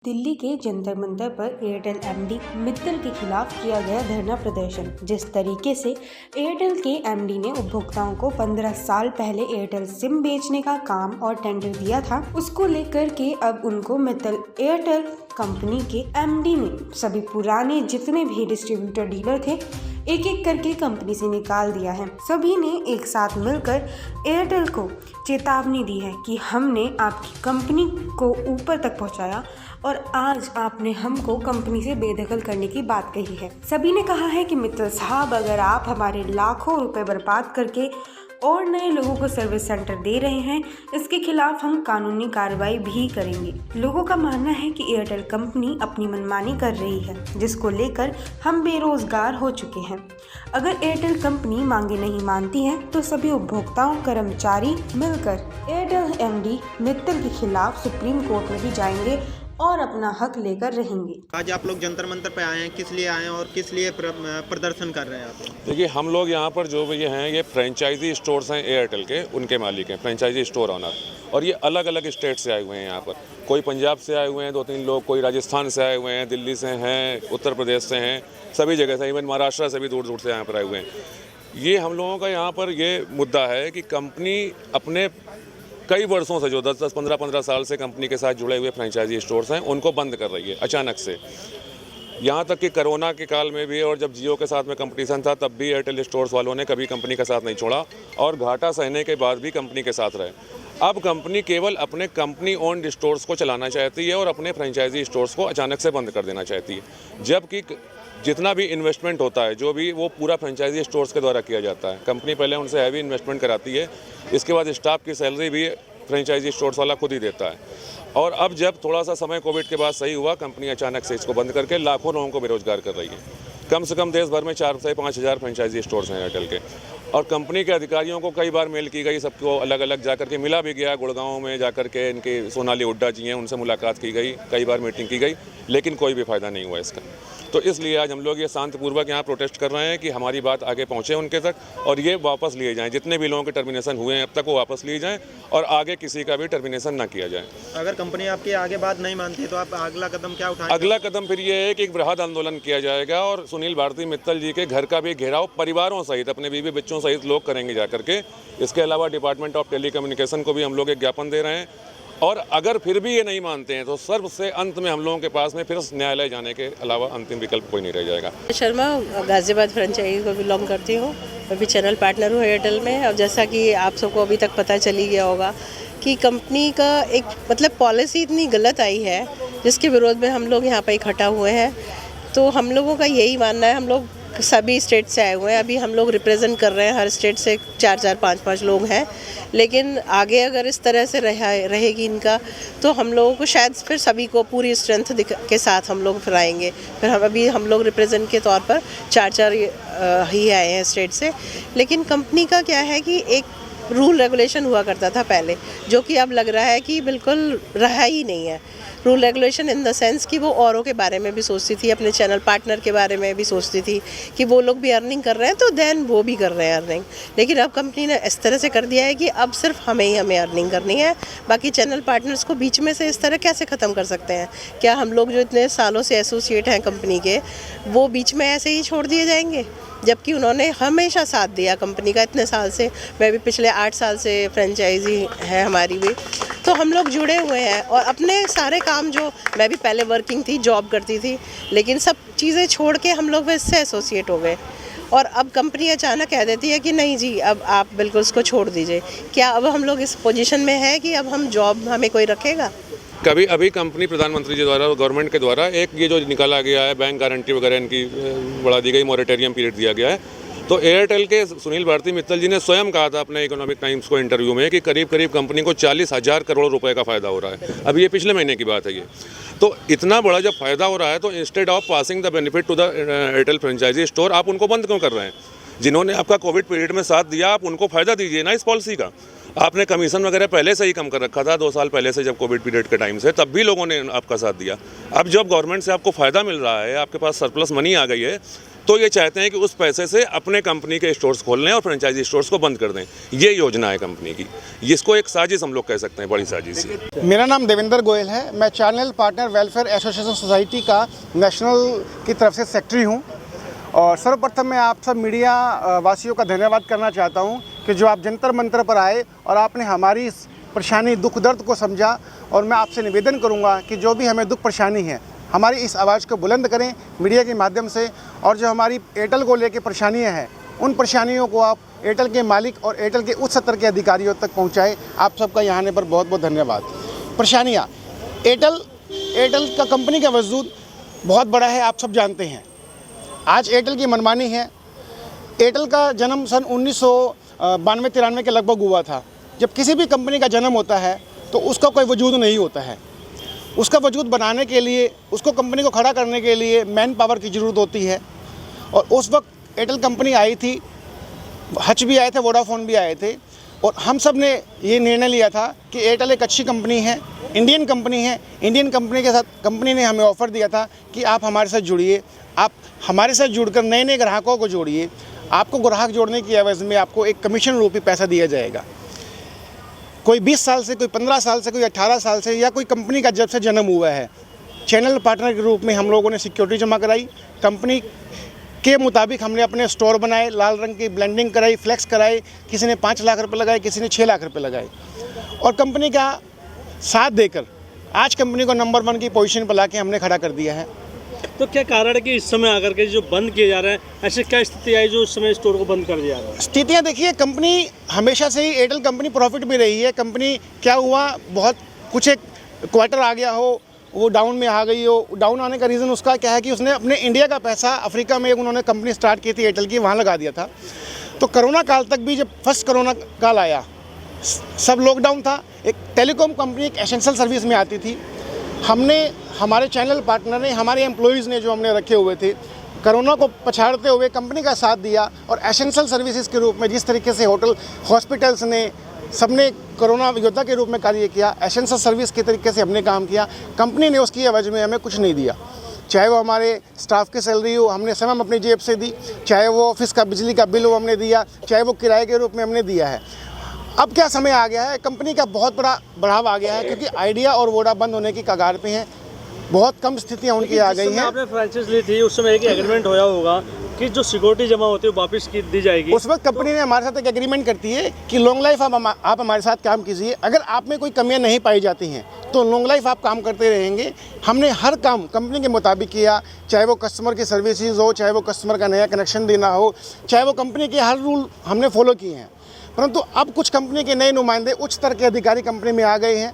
दिल्ली के जंतर मंतर पर Airtel MD Mittal के खिलाफ किया गया धरना प्रदर्शन। जिस तरीके से एयरटेल के एमडी ने उपभोक्ताओं को 15 साल पहले एयरटेल सिम बेचने का काम और टेंडर दिया था, उसको लेकर के अब उनको मित्तल एयरटेल कंपनी के एमडी ने सभी पुराने जितने भी डिस्ट्रीब्यूटर डीलर थे एक एक करके कंपनी से निकाल दिया है। सभी ने एक साथ मिलकर एयरटेल को चेतावनी दी है कि हमने आपकी कंपनी को ऊपर तक पहुंचाया और आज आपने हमको कंपनी से बेदखल करने की बात कही है। सभी ने कहा है कि मित्तल साहब, अगर आप हमारे लाखों रुपए बर्बाद करके और नए लोगों को सर्विस सेंटर दे रहे हैं, इसके खिलाफ हम कानूनी कार्रवाई भी करेंगे। लोगों का मानना है कि एयरटेल कंपनी अपनी मनमानी कर रही है, जिसको लेकर हम बेरोजगार हो चुके हैं। अगर एयरटेल कंपनी मांगे नहीं मानती है तो सभी उपभोक्ताओं कर्मचारी मिलकर एयरटेल एमडी मित्तल के खिलाफ सुप्रीम कोर्ट में भी जाएंगे और अपना हक लेकर रहेंगे। आज आप लोग जंतर मंतर पे आए हैं, किस लिए आए हैं और किस लिए प्रदर्शन कर रहे हैं आप? देखिए, हम लोग यहाँ पर जो ये हैं, ये फ्रेंचाइजी स्टोर्स हैं एयरटेल के, उनके मालिक हैं, फ्रेंचाइजी स्टोर ऑनर। और ये अलग अलग स्टेट से आए हुए हैं यहाँ पर। कोई पंजाब से आए हुए हैं 2-3 लोग, कोई राजस्थान से आए हुए हैं, दिल्ली से हैं, उत्तर प्रदेश से हैं, सभी जगह से, इवन महाराष्ट्र से भी दूर दूर से यहाँ पर आए हुए हैं। ये हम लोगों का यहाँ पर ये मुद्दा है कि कंपनी अपने कई वर्षों से, जो 10-10, 15-15 साल से कंपनी के साथ जुड़े हुए फ्रेंचाइजी स्टोर्स हैं, उनको बंद कर रही है अचानक से। यहाँ तक कि कोरोना के काल में भी और जब जियो के साथ में कंपटीशन था, तब भी एयरटेल स्टोर्स वालों ने कभी कंपनी का साथ नहीं छोड़ा और घाटा सहने के बाद भी कंपनी के साथ रहे। अब कंपनी केवल अपने कंपनी ओन्ड स्टोर्स को चलाना चाहती है और अपने फ्रेंचाइजी स्टोर्स को अचानक से बंद कर देना चाहती है, जबकि जितना भी इन्वेस्टमेंट होता है, जो भी, वो पूरा फ्रेंचाइजी स्टोर्स के द्वारा किया जाता है। कंपनी पहले उनसे हैवी इन्वेस्टमेंट कराती है, इसके बाद स्टाफ की सैलरी भी फ्रेंचाइजी स्टोर्स वाला खुद ही देता है। और अब जब थोड़ा सा समय कोविड के बाद सही हुआ, कंपनी अचानक से इसको बंद करके लाखों लोगों को बेरोजगार कर रही है। कम से कम देश भर में 4 से 5 हज़ार फ्रेंचाइजी स्टोर्स हैं एयरटेल के। और कंपनी के अधिकारियों को कई बार मेल की गई, सबको अलग अलग जाकर के मिला भी गया, गुड़गांव में जाकर के इनके सोनाली हुड्डा जी हैं, उनसे मुलाकात की गई, कई बार मीटिंग की गई, लेकिन कोई भी फ़ायदा नहीं हुआ इसका। तो इसलिए आज हम लोग ये शांतिपूर्वक यहाँ प्रोटेस्ट कर रहे हैं कि हमारी बात आगे पहुँचे उनके तक और ये वापस लिए जाएँ। जितने भी लोगों के टर्मिनेशन हुए हैं अब तक, वो वापस लिए जाएँ और आगे किसी का भी टर्मिनेशन ना किया जाए। अगर कंपनी आपकी आगे बात नहीं मानती तो आप अगला कदम क्या उठाएंगे? अगला कदम फिर ये है कि एक बृहद आंदोलन किया जाएगा और सुनील भारती मित्तल जी के घर का भी घेराव परिवारों सहित, अपने बीवी बच्चों सहित लोग करेंगे जाकर के। इसके अलावा डिपार्टमेंट ऑफ टेलीकम्युनिकेशन को भी हम लोग एक ज्ञापन दे रहे हैं और अगर फिर भी ये नहीं मानते हैं तो सर्व से अंत में हम लोगों के पास में फिर न्यायालय जाने के अलावा अंतिम विकल्प कोई नहीं रह जाएगा। शर्मा गाजियाबाद फ्रेंचाइजी को बिलोंग करती हूँ, मैं भी चैनल पार्टनर हूँ एयरटेल में। अब जैसा कि आप सबको अभी तक पता चली गया होगा कि कंपनी का एक पॉलिसी इतनी गलत आई है, जिसके विरोध में हम लोग यहाँ पर इकट्ठा हुए हैं। तो हम लोगों का यही मानना है, हम लोग सभी स्टेट से आए हुए हैं, अभी हम लोग रिप्रेजेंट कर रहे हैं, हर स्टेट से 4-4, 5-5 लोग हैं। लेकिन आगे अगर इस तरह से रहेगी इनका, तो हम लोगों को शायद फिर सभी को पूरी स्ट्रेंथ के साथ हम लोग फिर आएंगे। फिर हम लोग रिप्रेजेंट के तौर पर 4-4 ही आए हैं स्टेट से। लेकिन कंपनी का क्या है कि एक रूल रेगुलेशन हुआ करता था पहले, जो कि अब लग रहा है कि बिल्कुल रहा ही नहीं है। Rule regulation in the sense कि वो औरों के बारे में भी सोचती थी, अपने चैनल पार्टनर के बारे में भी सोचती थी कि वो लोग भी अर्निंग कर रहे हैं तो देन वो भी कर रहे हैं अर्निंग। लेकिन अब कंपनी ने इस तरह से कर दिया है कि अब सिर्फ हमें अर्निंग करनी है, बाकी चैनल पार्टनर्स को बीच में से इस तरह कैसे ख़त्म कर सकते हैं? क्या हम लोग जो इतने सालों से एसोसिएट हैं कंपनी के, वो बीच में ऐसे ही छोड़ दिए जाएंगे? जबकि उन्होंने हमेशा साथ दिया कंपनी का इतने साल से। मैं भी पिछले 8 साल से फ्रेंचाइजी है हमारी भी, तो हम लोग जुड़े हुए हैं और अपने सारे काम, जो मैं भी पहले वर्किंग थी, जॉब करती थी, लेकिन सब चीज़ें छोड़ के हम लोग इससे एसोसिएट हो गए। और अब कंपनी अचानक कह देती है कि नहीं जी, अब आप बिल्कुल इसको छोड़ दीजिए। क्या अब हम लोग इस पोजीशन में हैं कि अब हम जॉब हमें कोई रखेगा? कभी अभी कंपनी प्रधानमंत्री जी द्वारा, गवर्नमेंट के द्वारा एक ये जो निकाला गया है, बैंक गारंटी वगैरह इनकी बढ़ा दी गई, मॉरेटोरियम पीरियड दिया गया है। तो एयरटेल के सुनील भारती मित्तल जी ने स्वयं कहा था अपने इकोनॉमिक टाइम्स को इंटरव्यू में कि करीब करीब कंपनी को 40,000 करोड़ रुपए का फ़ायदा हो रहा है। अभी ये पिछले महीने की बात है ये। तो इतना बड़ा जब फ़ायदा हो रहा है, तो instead of passing the benefit to the Airtel franchise store, आप उनको बंद क्यों कर रहे हैं? जिन्होंने आपका कोविड पीरियड में साथ दिया, आप उनको फ़ायदा दीजिए ना इस पॉलिसी का। आपने कमीशन वगैरह पहले से ही कम कर रखा था, 2 साल पहले से, जब कोविड पीरियड के टाइम से, तब भी लोगों ने आपका साथ दिया। अब जब गवर्नमेंट से आपको फ़ायदा मिल रहा है, आपके पास सरप्लस मनी आ गई है, तो ये चाहते हैं कि उस पैसे से अपने कंपनी के स्टोर्स खोल लें और फ्रेंचाइजी स्टोर्स को बंद कर दें। ये योजना है कंपनी की, इसको एक साजिश हम लोग कह सकते हैं, बड़ी साजिश है। मेरा नाम देवेंद्र गोयल है। मैं channel partner welfare association society का नेशनल की तरफ से सेक्रेटरी हूँ। और सर्वप्रथम मैं आप सब मीडिया वासियों का धन्यवाद करना चाहता हूँ कि जो आप जंतर मंतर पर आए और आपने हमारी इस परेशानी दुख दर्द को समझा। और मैं आपसे निवेदन करूँगा कि जो भी हमें दुख परेशानी है, हमारी इस आवाज़ को बुलंद करें मीडिया के माध्यम से। और जो हमारी एयरटेल को लेकर परेशानियाँ हैं, उन परेशानियों को आप एयरटेल के मालिक और एयरटेल के उच्च स्तर के अधिकारियों तक पहुँचाएँ। आप सबका यहाँ आने पर बहुत बहुत धन्यवाद। परेशानियाँ, एयरटेल का कंपनी का वजूद बहुत बड़ा है, आप सब जानते हैं। आज एयरटेल की मनमानी है। एयरटेल का जन्म सन 1992-93 के लगभग हुआ था। जब किसी भी कंपनी का जन्म होता है तो उसका कोई वजूद नहीं होता है। उसका वजूद बनाने के लिए, उसको कंपनी को खड़ा करने के लिए मैन पावर की ज़रूरत होती है। और उस वक्त एयरटेल कंपनी आई थी, हच भी आए थे, वोडाफोन भी आए थे। और हम सब ने ये निर्णय लिया था कि एयरटेल एक अच्छी कंपनी है, इंडियन कंपनी है। इंडियन कंपनी के साथ कंपनी ने हमें ऑफ़र दिया था कि आप हमारे साथ जुड़िए, आप हमारे साथ जुड़कर नए नए ग्राहकों को जोड़िए। आपको ग्राहक जोड़ने की एवज़ में आपको एक कमीशन रूपी पैसा दिया जाएगा। कोई 20 साल से, कोई 15 साल से, कोई 18 साल से, या कोई कंपनी का जब से जन्म हुआ है, चैनल पार्टनर के रूप में हम लोगों ने सिक्योरिटी जमा कराई। कंपनी के मुताबिक हमने अपने स्टोर बनाए, लाल रंग की ब्लेंडिंग कराई, फ्लेक्स कराए। किसी ने 5 लाख रुपये लगाए, किसी ने 6 लाख रुपये लगाए। और कंपनी का साथ देकर आज कंपनी को नंबर 1 की पोजीशन पर लाके हमने खड़ा कर दिया है। तो क्या कारण है कि इस समय आकर के जो बंद किए जा रहे हैं, ऐसी क्या स्थिति आई जो उस समय स्टोर को बंद कर दिया जा रहा है? स्थितियाँ देखिए, कंपनी हमेशा से ही एयरटेल कंपनी प्रॉफिट में रही है। कंपनी क्या हुआ, बहुत कुछ एक क्वार्टर आ गया हो, वो डाउन में आ गई हो। डाउन आने का रीज़न उसका क्या है कि उसने अपने इंडिया का पैसा अफ्रीका में उन्होंने कंपनी स्टार्ट की थी एयरटेल की, वहाँ लगा दिया था। तो कोरोना काल तक भी, जब फर्स्ट कोरोना काल आया, सब लॉकडाउन था, एक टेलीकॉम कंपनी एक एसेंशियल सर्विस में आती थी। हमने, हमारे चैनल पार्टनर ने, हमारे एम्प्लॉयज़ ने जो हमने रखे हुए थे, कोरोना को पछाड़ते हुए कंपनी का साथ दिया। और एसेंशियल सर्विसेज के रूप में जिस तरीके से होटल, हॉस्पिटल्स ने, सबने कोरोना योद्धा के रूप में कार्य किया, एसेंशियल सर्विस के तरीके से हमने काम किया। कंपनी ने उसकी एवज में हमें कुछ नहीं दिया। चाहे वो हमारे स्टाफ की सैलरी हो, हमने स्वयं अपनी जेब से दी। चाहे वो ऑफिस का बिजली का बिल हो, हमने दिया। चाहे वो किराए के रूप में हमने दिया है। अब क्या समय आ गया है, कंपनी का बहुत बड़ा बढ़ाव आ गया है, क्योंकि आइडिया और वोडा बंद होने की कगार पे हैं। बहुत कम स्थितियां उनकी आ गई हैं। आपने फ्रेंचाइज ली थी, उस समय एक एग्रीमेंट होया होगा कि जो सिक्योरिटी जमा होती है वापस की दी जाएगी। उस वक्त कंपनी ने हमारे साथ एक एग्रीमेंट करती है कि लॉन्ग लाइफ आप हमारे साथ काम कीजिए। अगर आप में कोई कमियां नहीं पाई जाती हैं तो लॉन्ग लाइफ आप काम करते रहेंगे। हमने हर काम कंपनी के मुताबिक किया, चाहे वो कस्टमर की सर्विसेज हो, चाहे वो कस्टमर का नया कनेक्शन देना हो, चाहे वो कंपनी के हर रूल हमने फॉलो किए हैं। परंतु अब कुछ कंपनी के नए नुमाइंदे, उच्च स्तर के अधिकारी कंपनी में आ गए हैं।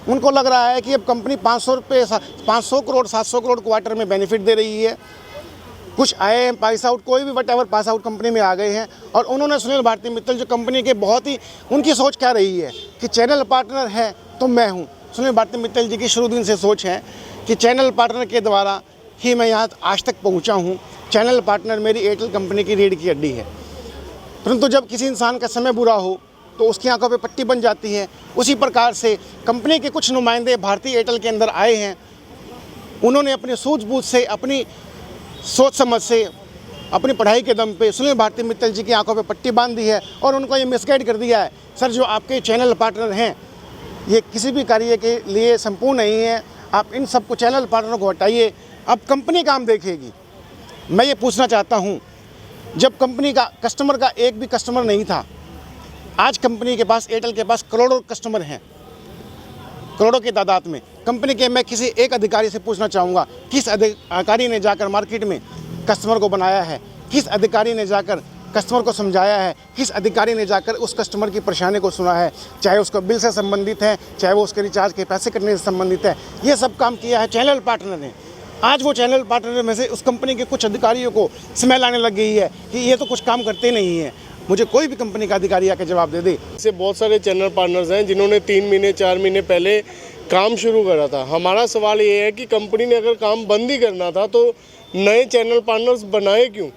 उनको लग रहा है कि अब कंपनी 500 करोड़ 700 करोड़ क्वार्टर में बेनिफिट दे रही है। कुछ आए हैं पास आउट, कोई भी what ever pass out company में आ गए हैं। और उन्होंने सुनील भारती मित्तल जो कंपनी के बहुत ही, उनकी सोच क्या रही है कि चैनल पार्टनर है तो मैं हूँ। सुनील भारती मित्तल जी की शुरू दिन से सोच है कि चैनल पार्टनर के द्वारा ही मैं यहाँ आज तक पहुँचा हूँ। चैनल पार्टनर मेरी एयरटेल कंपनी की रीढ़ की हड्डी है। परंतु जब किसी इंसान का समय बुरा हो तो उसकी आंखों पे पट्टी बन जाती है। उसी प्रकार से कंपनी के कुछ नुमाइंदे भारतीय एयरटेल के अंदर आए हैं। उन्होंने अपनी सूझबूझ से, अपनी सोच समझ से, अपनी पढ़ाई के दम पे सुनील भारती मित्तल जी की आंखों पे पट्टी बांध दी है और उनको ये मिसगाइड कर दिया है। सर, जो आपके चैनल पार्टनर हैं ये किसी भी कार्य के लिए संपूर्ण नहीं है, आप इन सबको चैनल पार्टनर को हटाइए, अब कंपनी काम देखेगी। मैं ये पूछना चाहता हूँ, जब कंपनी का कस्टमर का एक भी कस्टमर नहीं था, आज कंपनी के पास, एयरटेल के पास करोड़ों कस्टमर हैं, करोड़ों की तादाद में। कंपनी के, मैं किसी एक अधिकारी से पूछना चाहूँगा, किस अधिकारी ने जाकर मार्केट में कस्टमर को बनाया है? किस अधिकारी ने जाकर कस्टमर को समझाया है? किस अधिकारी ने जाकर उस कस्टमर की परेशानी को सुना है? चाहे उसको बिल से संबंधित है, चाहे वो उसके रिचार्ज के पैसे कटने से संबंधित है, ये सब काम किया है चैनल पार्टनर ने। आज वो चैनल पार्टनर में से उस कंपनी के कुछ अधिकारियों को स्मेल आने लग गई है कि ये तो कुछ काम करते नहीं हैं। मुझे कोई भी कंपनी का अधिकारी आके जवाब दे दे। ऐसे बहुत सारे चैनल पार्टनर्स हैं जिन्होंने 3 महीने 4 महीने पहले काम शुरू करा था। हमारा सवाल ये है कि कंपनी ने अगर काम बंद ही करना था तो नए चैनल पार्टनर्स बनाए क्यों?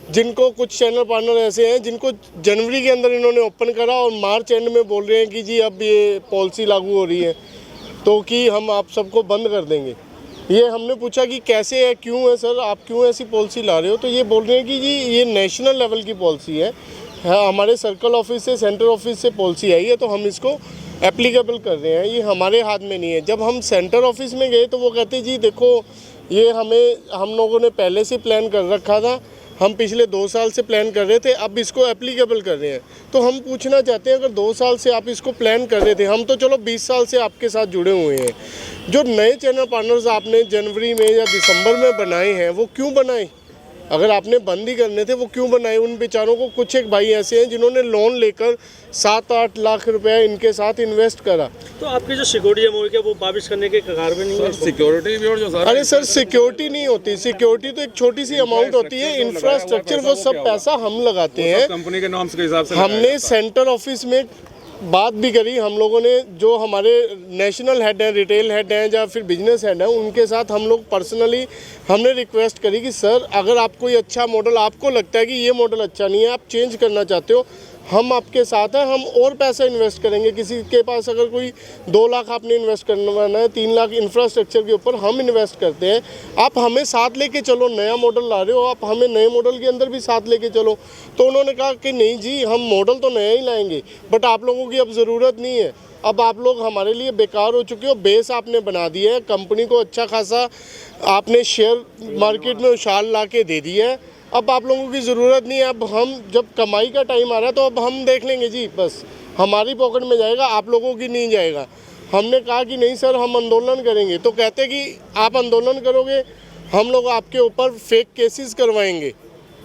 जिनको, कुछ चैनल पार्टनर ऐसे हैं जिनको जनवरी के अंदर इन्होंने ओपन करा और मार्च एंड में बोल रहे हैं कि जी अब ये पॉलिसी लागू हो रही है तो कि हम आप सबको बंद कर देंगे। ये हमने पूछा कि कैसे है, क्यों है सर, आप क्यों ऐसी पॉलिसी ला रहे हो, तो ये बोल रहे हैं कि जी ये नेशनल लेवल की पॉलिसी है, हमारे सर्कल ऑफिस से, सेंटर ऑफिस से पॉलिसी आई है, तो हम इसको एप्लीकेबल कर रहे हैं, ये हमारे हाथ में नहीं है। जब हम सेंटर ऑफिस में गए तो वो कहते जी देखो ये हम लोगों ने पहले से प्लान कर रखा था, हम पिछले 2 साल से प्लान कर रहे थे, अब इसको एप्लीकेबल कर रहे हैं। तो हम पूछना चाहते हैं, अगर 2 साल से आप इसको प्लान कर रहे थे, हम तो चलो 20 साल से आपके साथ जुड़े हुए हैं, जो नए चैनल पार्टनर्स आपने जनवरी में या दिसंबर में बनाए हैं वो क्यों बनाए? अगर आपने बंद ही करने थे वो क्यों बनाए? उन बेचारों को, कुछ एक भाई ऐसे हैं जिन्होंने लोन लेकर 7-8 लाख रुपया इनके साथ इन्वेस्ट करा। तो आपकी जो सिक्योरिटी जमा हुई है वो वापस करने के कगार में नहीं है? सिक्योरिटी भी और जो अरे सर सिक्योरिटी नहीं होती, सिक्योरिटी तो एक छोटी सी अमाउंट होती है, इंफ्रास्ट्रक्चर वो सब पैसा हम लगाते हैं कंपनी के नॉर्म्स के हिसाब से। हमने सेंटर ऑफिस में बात भी करी, हम लोगों ने जो हमारे नेशनल हेड हैं, रिटेल हेड हैं या फिर बिजनेस हेड हैं, उनके साथ हम लोग पर्सनली हमने रिक्वेस्ट करी कि सर अगर आप कोई अच्छा मॉडल, आपको लगता है कि ये मॉडल अच्छा नहीं है, आप चेंज करना चाहते हो, हम आपके साथ हैं, हम और पैसा इन्वेस्ट करेंगे। किसी के पास अगर कोई 2 लाख आपने इन्वेस्ट करना है, 3 लाख इंफ्रास्ट्रक्चर के ऊपर हम इन्वेस्ट करते हैं, आप हमें साथ लेके चलो, नया मॉडल ला रहे हो आप, हमें नए मॉडल के अंदर भी साथ लेके चलो। तो उन्होंने कहा कि नहीं जी हम मॉडल तो नया ही लाएंगे, बट आप लोगों की अब ज़रूरत नहीं है, अब आप लोग हमारे लिए बेकार हो चुके हो, बेस आपने बना दिया है, कंपनी को अच्छा खासा आपने शेयर मार्केट में उछाल ला के दे दिया है, अब आप लोगों की ज़रूरत नहीं है। अब हम जब कमाई का टाइम आ रहा है तो अब हम देख लेंगे जी, बस हमारी पॉकेट में जाएगा, आप लोगों की नहीं जाएगा। हमने कहा कि नहीं सर हम आंदोलन करेंगे, तो कहते कि आप आंदोलन करोगे हम लोग आपके ऊपर फेक केसेस करवाएंगे,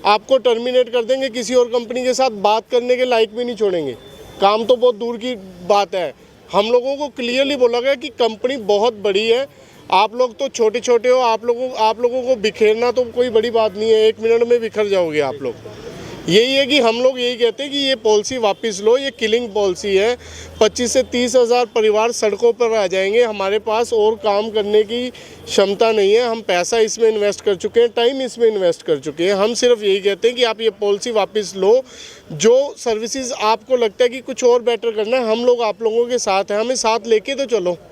आपको टर्मिनेट कर देंगे, किसी और कंपनी के साथ बात करने के लायक भी नहीं छोड़ेंगे। काम तो बहुत दूर की बात है, हम लोगों को क्लियरली बोला गया कि कंपनी बहुत बड़ी है, आप लोग तो छोटे छोटे हो, आप लोगों को बिखेरना तो कोई बड़ी बात नहीं है, 1 मिनट में बिखर जाओगे आप लोग। यही है कि हम लोग यही कहते हैं कि ये पॉलिसी वापस लो, ये किलिंग पॉलिसी है। 25 से 30 हज़ार परिवार सड़कों पर आ जाएंगे, हमारे पास और काम करने की क्षमता नहीं है, हम पैसा इसमें इन्वेस्ट कर चुके हैं, टाइम इसमें इन्वेस्ट कर चुके हैं। हम सिर्फ यही कहते हैं कि आप ये पॉलिसी वापस लो, जो सर्विसेज आपको लगता है कि कुछ और बेटर करना है, हम लोग आप लोगों के साथ हैं, हमें साथ लेके तो चलो।